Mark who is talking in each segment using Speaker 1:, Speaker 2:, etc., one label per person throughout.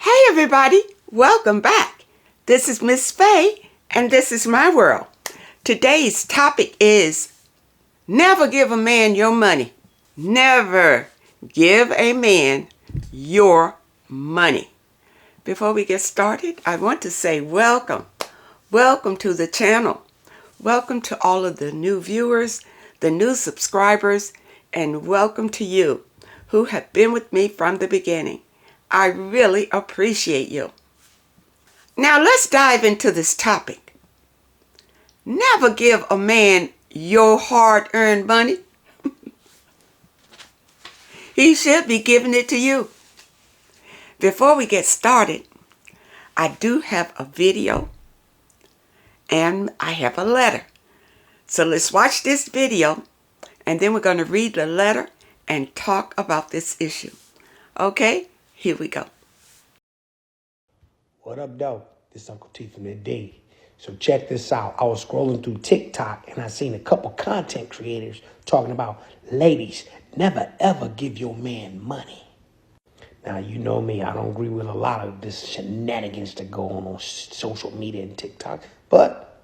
Speaker 1: Hey everybody, welcome back. This is Miss Faye and this is my world. Today's topic is never give a man your money. Never give a man your money. Before we get started, I want to say welcome. Welcome to the channel. Welcome to all of the new viewers, the new subscribers, and welcome to you who have been with me from the beginning. I really appreciate you. Now let's dive into this topic. Never give a man your hard-earned money. He should be giving it to you. Before we get started, I do have a video and I have a letter. So let's watch this video and then we're going to read the letter and talk about this issue. Okay? Here we go.
Speaker 2: What up, though? This is Uncle T from the D. So check this out. I was scrolling through TikTok and I seen a couple content creators talking about, ladies, never ever give your man money. Now, you know me, I don't agree with a lot of this shenanigans that go on social media and TikTok. But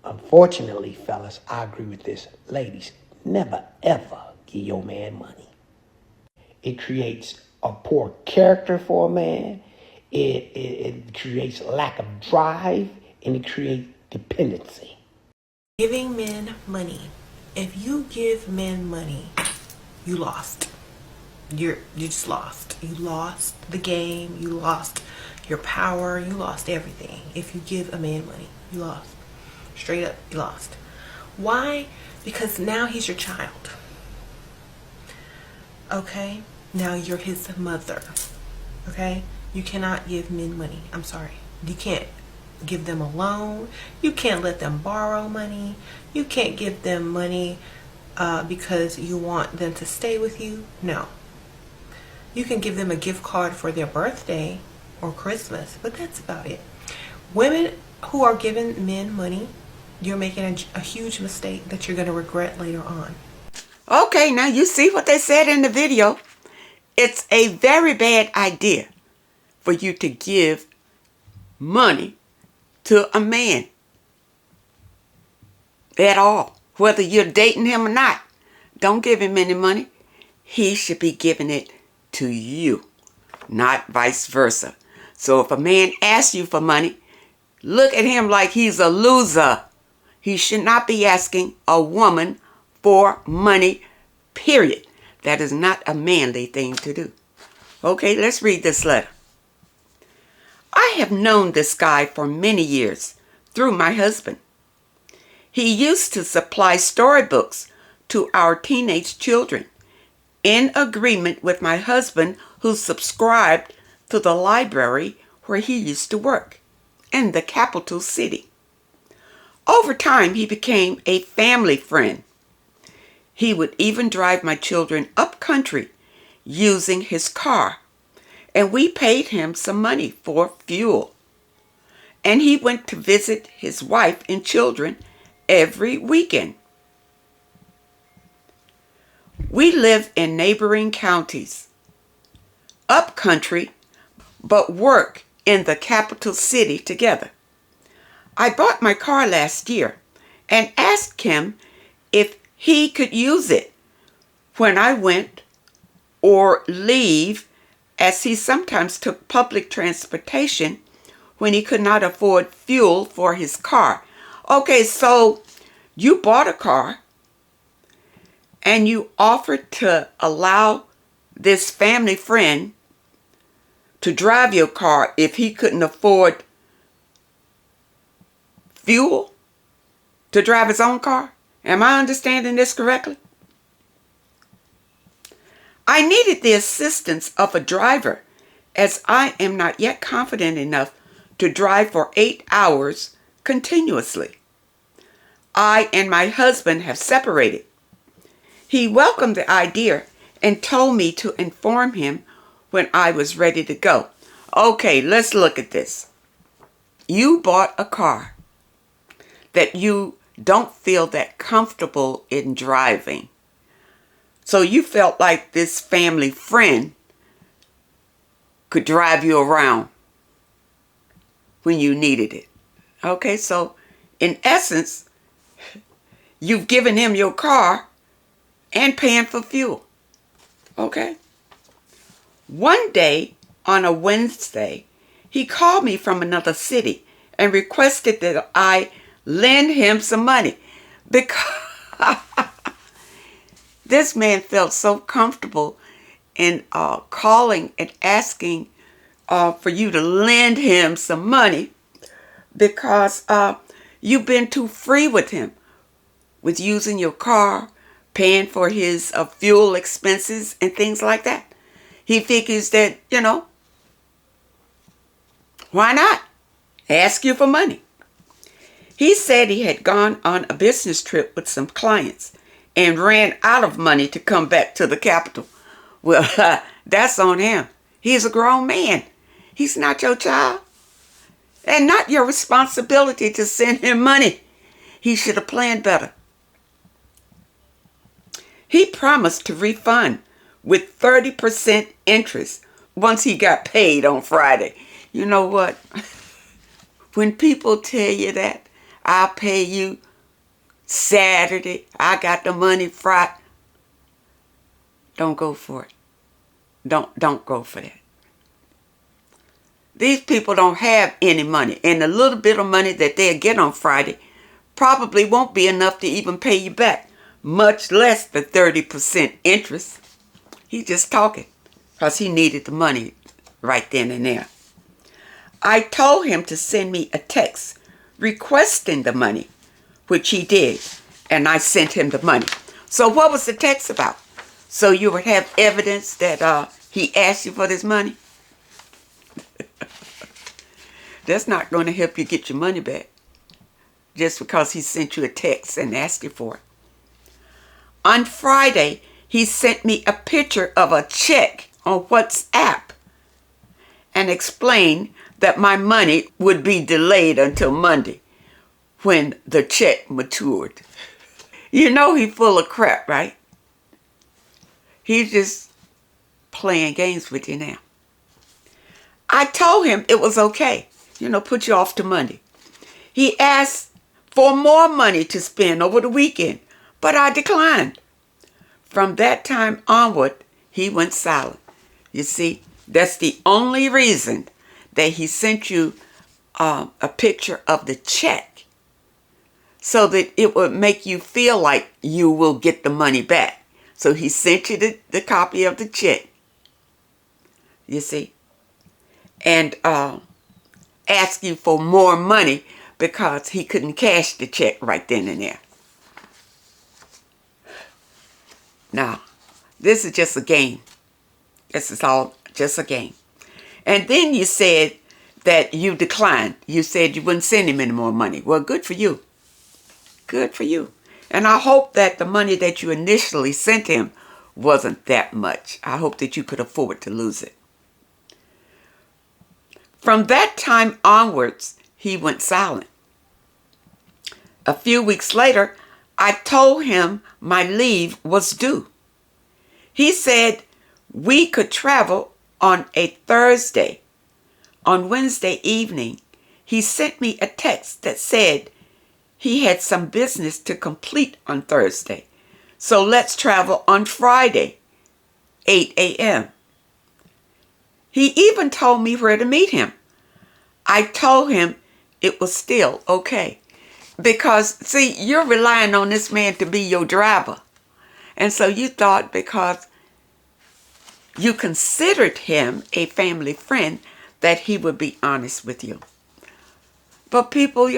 Speaker 2: unfortunately, fellas, I agree with this. Ladies, never ever give your man money. It creates a poor character for a man. It creates lack of drive, and it creates dependency.
Speaker 3: Giving men money. If you give men money, you lost. You just lost. You lost the game. You lost your power. You lost everything. If you give a man money, you lost. Straight up, you lost. Why? Because now he's your child. Okay? Now you're his mother. Okay? You cannot give men money. I'm sorry. You can't give them a loan. You can't let them borrow money. You can't give them money because you want them to stay with you. No. You can give them a gift card for their birthday or Christmas, but that's about it. Women who are giving men money, you're making a huge mistake that you're going to regret later on.
Speaker 1: Okay, now you see what they said in the video. It's a very bad idea for you to give money to a man at all. Whether you're dating him or not, don't give him any money. He should be giving it to you, not vice versa. So if a man asks you for money, look at him like he's a loser. He should not be asking a woman for money, period. That is not a manly thing to do. Okay, let's read this letter. I have known this guy for many years through my husband. He used to supply storybooks to our teenage children in agreement with my husband, who subscribed to the library where he used to work in the capital city. Over time, he became a family friend. He would even drive my children up country using his car, and we paid him some money for fuel. And he went to visit his wife and children every weekend. We live in neighboring counties, up country, but work in the capital city together. I bought my car last year and asked him if he could use it when I went or leave, as he sometimes took public transportation when he could not afford fuel for his car. Okay, so you bought a car and you offered to allow this family friend to drive your car if he couldn't afford fuel to drive his own car? Am I understanding this correctly? I needed the assistance of a driver, as I am not yet confident enough to drive for 8 hours continuously. I and my husband have separated. He welcomed the idea and told me to inform him when I was ready to go. Okay, let's look at this. You bought a car that you don't feel that comfortable in driving. So you felt like this family friend could drive you around when you needed it. Okay, so in essence, you've given him your car and paying for fuel. Okay. One day on a Wednesday, he called me from another city and requested that I lend him some money because this man felt so comfortable in calling and asking for you to lend him some money because you've been too free with him, with using your car, paying for his fuel expenses and things like that. He figures that, why not ask you for money? He said he had gone on a business trip with some clients and ran out of money to come back to the capital. Well, that's on him. He's a grown man. He's not your child. And not your responsibility to send him money. He should have planned better. He promised to refund with 30% interest once he got paid on Friday. You know what? When people tell you that, I'll pay you Saturday, I got the money Friday, don't go for it. Don't go for that. These people don't have any money, and the little bit of money that they'll get on Friday probably won't be enough to even pay you back, much less the 30% interest. He's just talking because he needed the money right then and there. I told him to send me a text requesting the money, which he did, and I sent him the money. So what was the text about? So you would have evidence that he asked you for this money? That's not going to help you get your money back just because he sent you a text and asked you for it. On Friday, he sent me a picture of a check on WhatsApp and explained that my money would be delayed until Monday when the check matured. You know he's full of crap, right? He's just playing games with you now. I told him it was okay, put you off to Monday. He asked for more money to spend over the weekend, but I declined. From that time onward, he went silent. You see, that's the only reason that he sent you a picture of the check, so that it would make you feel like you will get the money back. So he sent you the copy of the check, you see, and asked you for more money because he couldn't cash the check right then and there. Now, this is just a game. This is all just a game. And then you said that you declined. You said you wouldn't send him any more money. Well, good for you. Good for you. And I hope that the money that you initially sent him wasn't that much. I hope that you could afford to lose it. From that time onwards, he went silent. A few weeks later, I told him my leave was due. He said we could travel on a Thursday. On Wednesday evening, he sent me a text that said he had some business to complete on Thursday. So let's travel on Friday, 8 a.m. He even told me where to meet him. I told him it was still okay. Because, see, you're relying on this man to be your driver. And so you thought because you considered him a family friend that he would be honest with you. But people,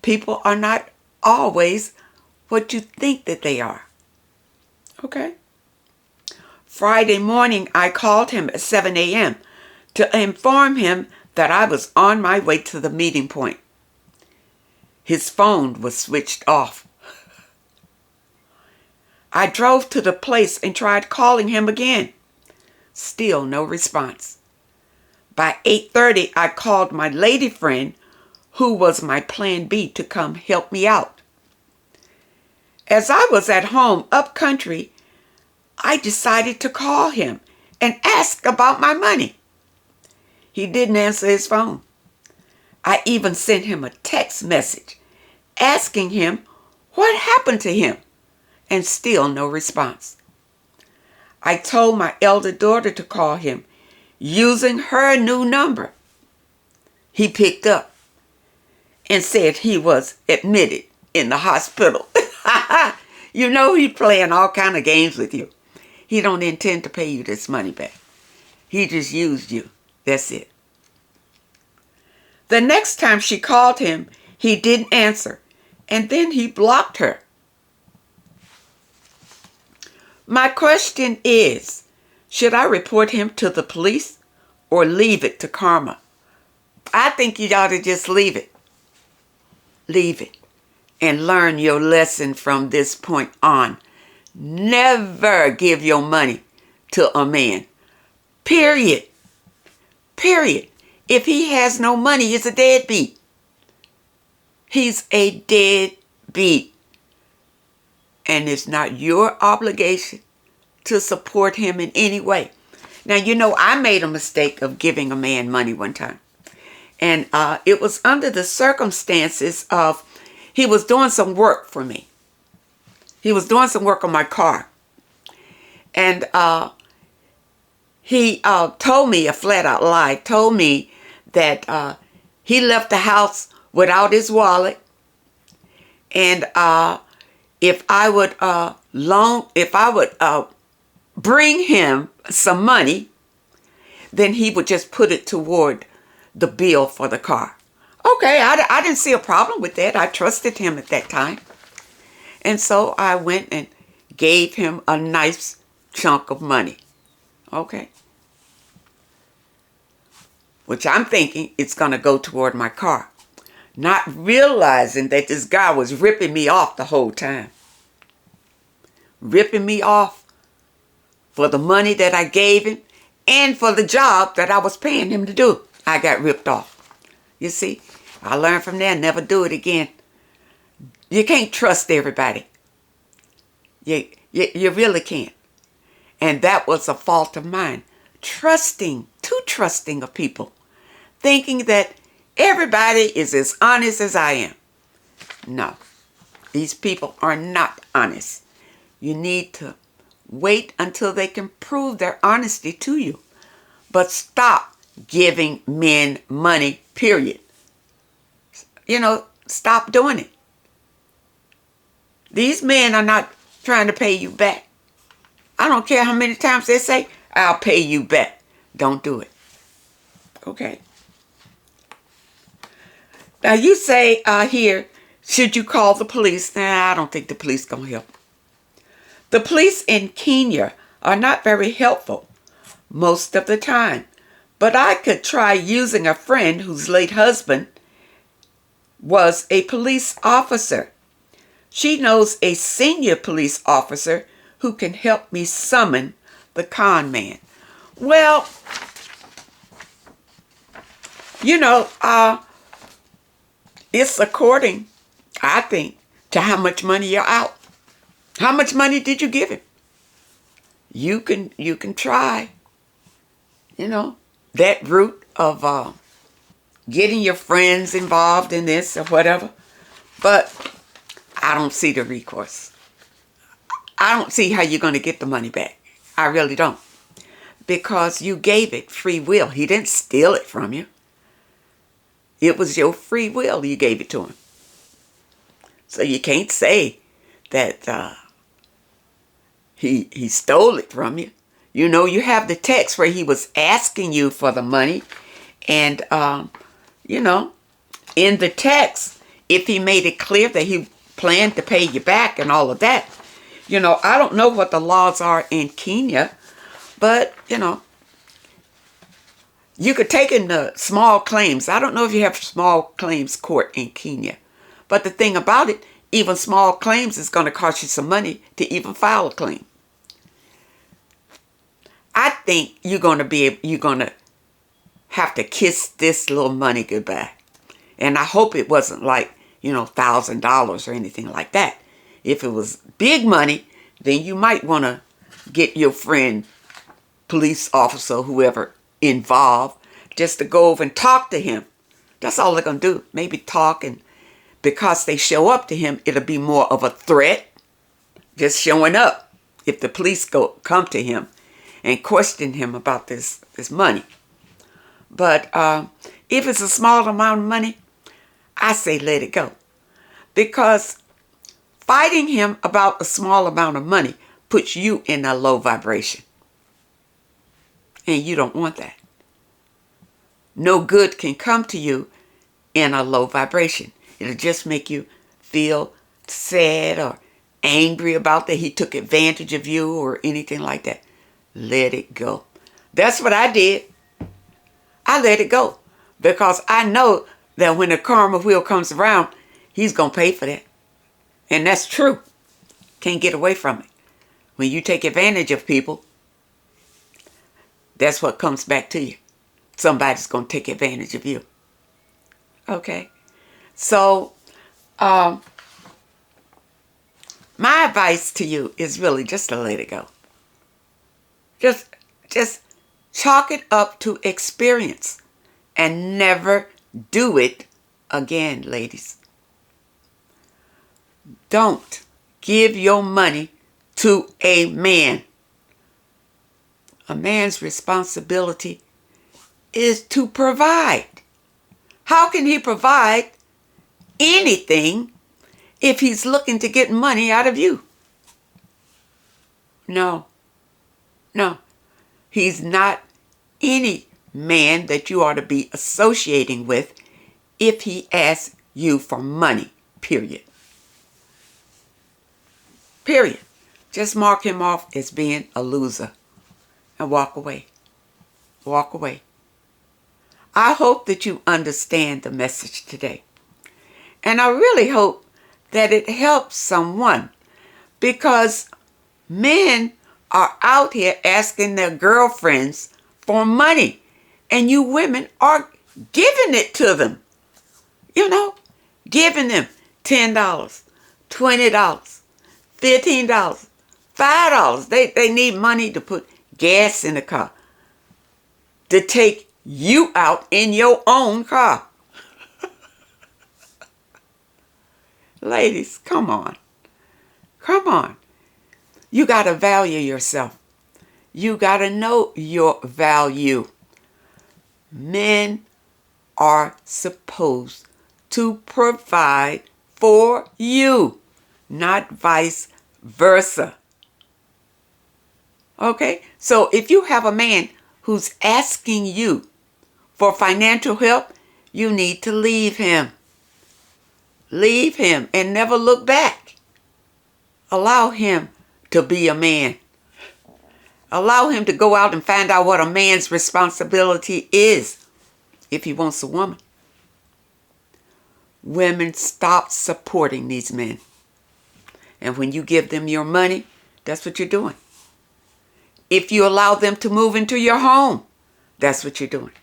Speaker 1: people are not always what you think that they are. Okay? Friday morning, I called him at 7 a.m. to inform him that I was on my way to the meeting point. His phone was switched off. I drove to the place and tried calling him again. Still no response. By 8:30, I called my lady friend, who was my plan B, to come help me out. As I was at home up country, I decided to call him and asked about my money. He didn't answer his phone. I even sent him a text message asking him what happened to him, and still no response. I told my elder daughter to call him using her new number. He picked up and said he was admitted in the hospital. You know he's playing all kind of games with you. He don't intend to pay you this money back. He just used you. That's it. The next time she called him, he didn't answer, and then he blocked her. My question is, should I report him to the police or leave it to karma? I think you ought to just leave it. Leave it and learn your lesson from this point on. Never give your money to a man. Period. Period. If he has no money, he's a deadbeat. He's a deadbeat. And it's not your obligation to support him in any way. Now, you know, I made a mistake of giving a man money one time. And it was under the circumstances of he was doing some work for me. He was doing some work on my car. And he told me a flat out lie, told me that he left the house without his wallet. And if I would bring him some money, then he would just put it toward the bill for the car. Okay, I didn't see a problem with that. I trusted him at that time. And so I went and gave him a nice chunk of money. Okay. Which I'm thinking it's going to go toward my car. Not realizing that this guy was ripping me off the whole time. Ripping me off for the money that I gave him and for the job that I was paying him to do. I got ripped off. You see, I learned from there, never do it again. You can't trust everybody. You really can't. And that was a fault of mine. Too trusting of people. Thinking that everybody is as honest as I am. No, these people are not honest. You need to wait until they can prove their honesty to you. But stop giving men money, period. You know, stop doing it. These men are not trying to pay you back. I don't care how many times they say, I'll pay you back. Don't do it. Okay. Now you say here, should you call the police? Nah, I don't think the police gonna help. The police in Kenya are not very helpful most of the time. But I could try using a friend whose late husband was a police officer. She knows a senior police officer who can help me summon the con man. Well, you know, it's according, I think, to how much money you're out. How much money did you give him? You can try, you know, that route of getting your friends involved in this or whatever. But I don't see the recourse. I don't see how you're going to get the money back. I really don't. Because you gave it free will. He didn't steal it from you. It was your free will you gave it to him. So you can't say that he stole it from you. You know, you have the text where he was asking you for the money. And, you know, in the text, if he made it clear that he planned to pay you back and all of that, you know, I don't know what the laws are in Kenya, but, you know, you could take in the small claims. I don't know if you have small claims court in Kenya. But the thing about it, even small claims is going to cost you some money to even file a claim. I think you're going to have to kiss this little money goodbye. And I hope it wasn't like, you know, $1,000 or anything like that. If it was big money, then you might want to get your friend police officer, whoever involved, just to go over and talk to him. That's all they're going to do. Maybe talk, and because they show up to him, it'll be more of a threat. Just showing up. If the police come to him and question him about this money. But if it's a small amount of money, I say let it go. Because fighting him about a small amount of money puts you in a low vibration. And you don't want that. No good can come to you in a low vibration. It'll just make you feel sad or angry about that he took advantage of you or anything like that. Let it go. That's what I did. I let it go because I know that when the karma wheel comes around, he's going to pay for that. And that's true. Can't get away from it. When you take advantage of people, that's what comes back to you. Somebody's going to take advantage of you. Okay? So, my advice to you is really just to let it go. Just chalk it up to experience and never do it again, ladies. Don't give your money to a man. A man's responsibility is to provide. How can he provide anything if he's looking to get money out of you? No. He's not any man that you ought to be associating with if he asks you for money, period. Period. Just mark him off as being a loser and walk away. Walk away. I hope that you understand the message today. And I really hope that it helps someone, because men are out here asking their girlfriends for money, and you women are giving it to them. You know, giving them $10, $20, $15, $5. They need money to put gas in the car, to take you out in your own car. Ladies, come on. Come on. You got to value yourself. You got to know your value. Men are supposed to provide for you, not vice versa. Okay? So if you have a man who's asking you for financial help, you need to leave him. Leave him and never look back. Allow him to be a man. Allow him to go out and find out what a man's responsibility is if he wants a woman. Women, stop supporting these men. And when you give them your money, that's what you're doing. If you allow them to move into your home, that's what you're doing.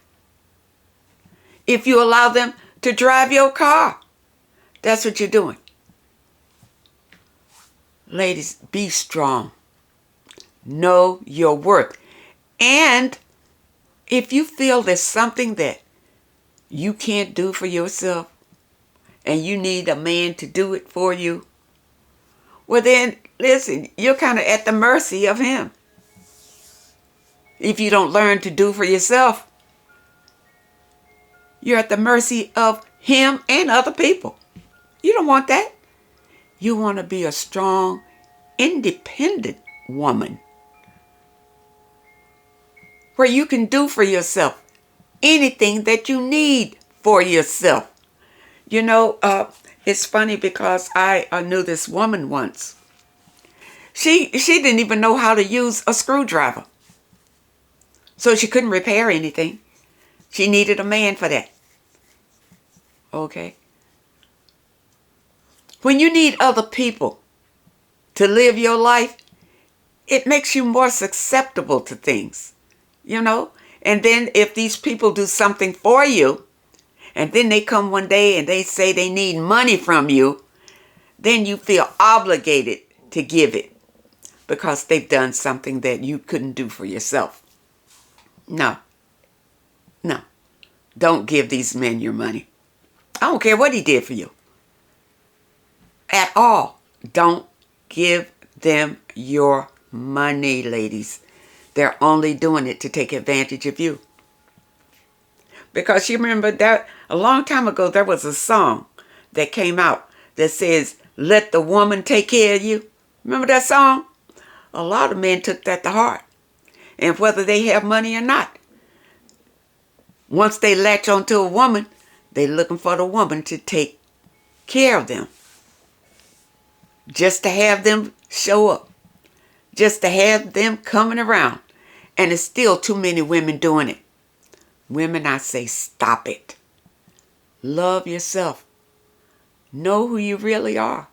Speaker 1: If you allow them to drive your car, that's what you're doing. Ladies, be strong. Know your worth. And if you feel there's something that you can't do for yourself and you need a man to do it for you, well then, listen, you're kind of at the mercy of him. If you don't learn to do for yourself, you're at the mercy of him and other people. You don't want that. You want to be a strong, independent woman where you can do for yourself anything that you need for yourself. You know, it's funny because I knew this woman once. She didn't even know how to use a screwdriver. So she couldn't repair anything. She needed a man for that. Okay? When you need other people to live your life, it makes you more susceptible to things, you know? And then if these people do something for you, and then they come one day and they say they need money from you, then you feel obligated to give it because they've done something that you couldn't do for yourself. No, no. Don't give these men your money. I don't care what he did for you. At all. Don't give them your money, ladies. They're only doing it to take advantage of you. Because you remember that a long time ago, there was a song that came out that says, let the woman take care of you. Remember that song? A lot of men took that to heart. And whether they have money or not, once they latch onto a woman, they're looking for the woman to take care of them. Just to have them show up. Just to have them coming around. And there's still too many women doing it. Women, I say, stop it. Love yourself. Know who you really are.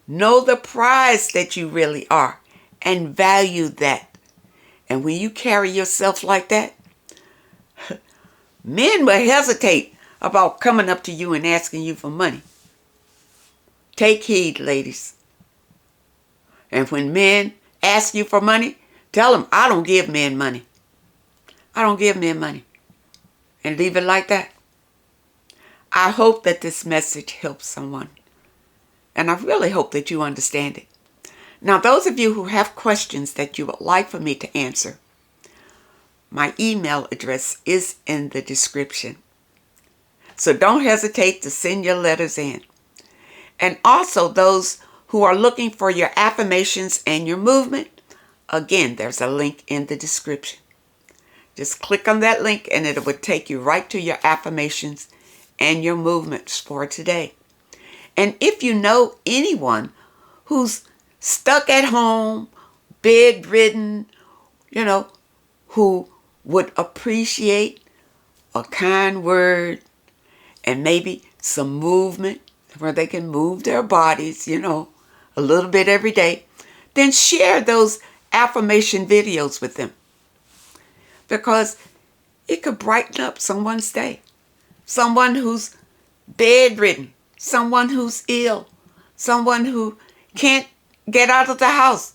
Speaker 1: Know the prize that you really are. And value that. And when you carry yourself like that, men will hesitate about coming up to you and asking you for money. Take heed, ladies. And when men ask you for money, tell them, I don't give men money. I don't give men money. And leave it like that. I hope that this message helps someone. And I really hope that you understand it. Now, those of you who have questions that you would like for me to answer, my email address is in the description. So don't hesitate to send your letters in. And also those who are looking for your affirmations and your movement, again, there's a link in the description. Just click on that link and it will take you right to your affirmations and your movements for today. And if you know anyone who's stuck at home, bedridden, who would appreciate a kind word and maybe some movement where they can move their bodies, a little bit every day, then share those affirmation videos with them. Because it could brighten up someone's day. Someone who's bedridden, someone who's ill, someone who can't get out of the house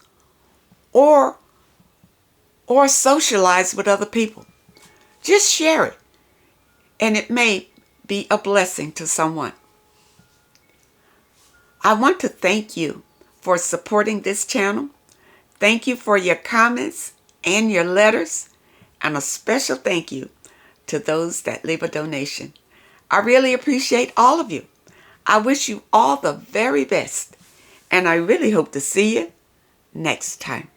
Speaker 1: or socialize with other people. Just share it. And it may be a blessing to someone. I want to thank you for supporting this channel. Thank you for your comments and your letters. And a special thank you to those that leave a donation. I really appreciate all of you. I wish you all the very best. And I really hope to see you next time.